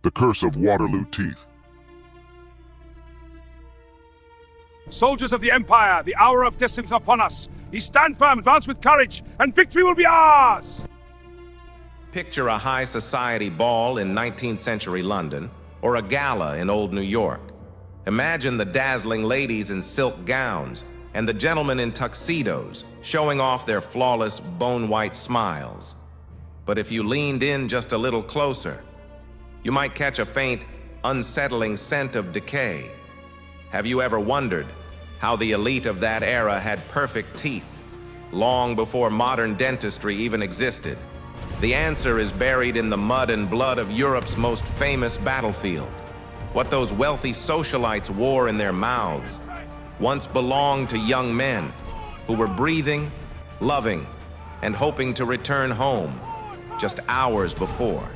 The Curse of Waterloo Teeth. Soldiers of the Empire, the hour of destiny is upon us. Ye stand firm, advance with courage, and victory will be ours! Picture a high society ball in 19th century London, or a gala in old New York. Imagine the dazzling ladies in silk gowns and the gentlemen in tuxedos, showing off their flawless, bone-white smiles. But if you leaned in just a little closer, you might catch a faint, unsettling scent of decay. Have you ever wondered how the elite of that era had perfect teeth, long before modern dentistry even existed? The answer is buried in the mud and blood of Europe's most famous battlefield. What those wealthy socialites wore in their mouths once belonged to young men who were breathing, loving, and hoping to return home just hours before.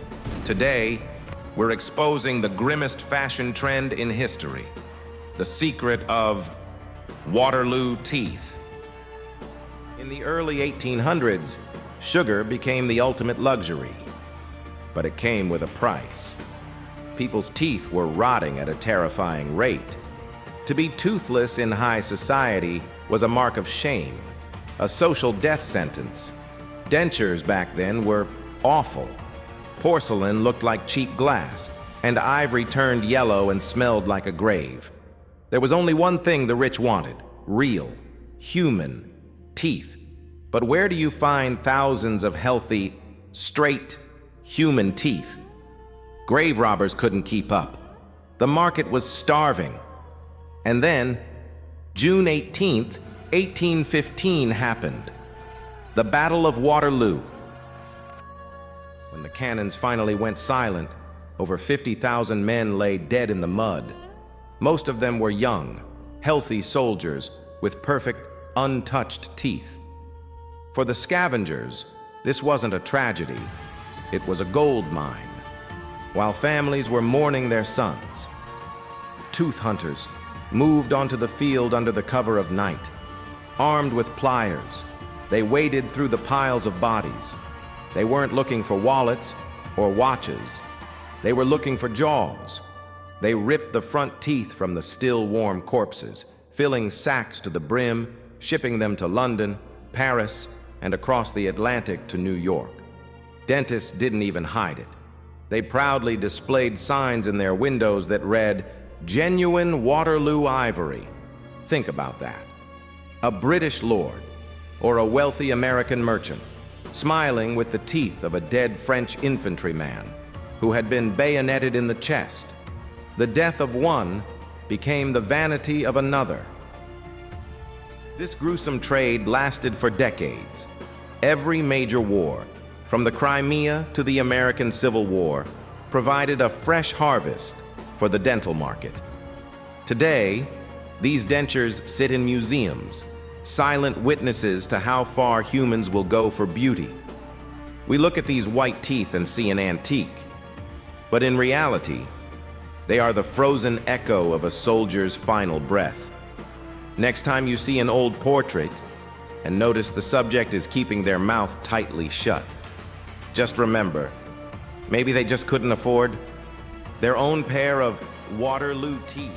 Today, we're exposing the grimmest fashion trend in history, the secret of Waterloo teeth. In the early 1800s, sugar became the ultimate luxury, but it came with a price. People's teeth were rotting at a terrifying rate. To be toothless in high society was a mark of shame, a social death sentence. Dentures back then were awful. Porcelain looked like cheap glass, and ivory turned yellow and smelled like a grave. There was only one thing the rich wanted: real, human teeth. But where do you find thousands of healthy, straight, human teeth? Grave robbers couldn't keep up. The market was starving. And then, June 18th, 1815 happened. The Battle of Waterloo. When the cannons finally went silent, over 50,000 men lay dead in the mud. Most of them were young, healthy soldiers with perfect, untouched teeth. For the scavengers, this wasn't a tragedy. It was a gold mine. While families were mourning their sons, tooth hunters moved onto the field under the cover of night. Armed with pliers, they waded through the piles of bodies. They weren't looking for wallets or watches. They were looking for jaws. They ripped the front teeth from the still warm corpses, filling sacks to the brim, shipping them to London, Paris, and across the Atlantic to New York. Dentists didn't even hide it. They proudly displayed signs in their windows that read, "Genuine Waterloo ivory." Think about that. A British lord or a wealthy American merchant, smiling with the teeth of a dead French infantryman who had been bayoneted in the chest. The death of one became the vanity of another. This gruesome trade lasted for decades. Every major war, from the Crimea to the American Civil War, provided a fresh harvest for the dental market. Today, these dentures sit in museums, silent witnesses to how far humans will go for beauty. We look at these white teeth and see an antique, but in reality, they are the frozen echo of a soldier's final breath. Next time you see an old portrait, and notice the subject is keeping their mouth tightly shut, just remember, maybe they just couldn't afford their own pair of Waterloo teeth.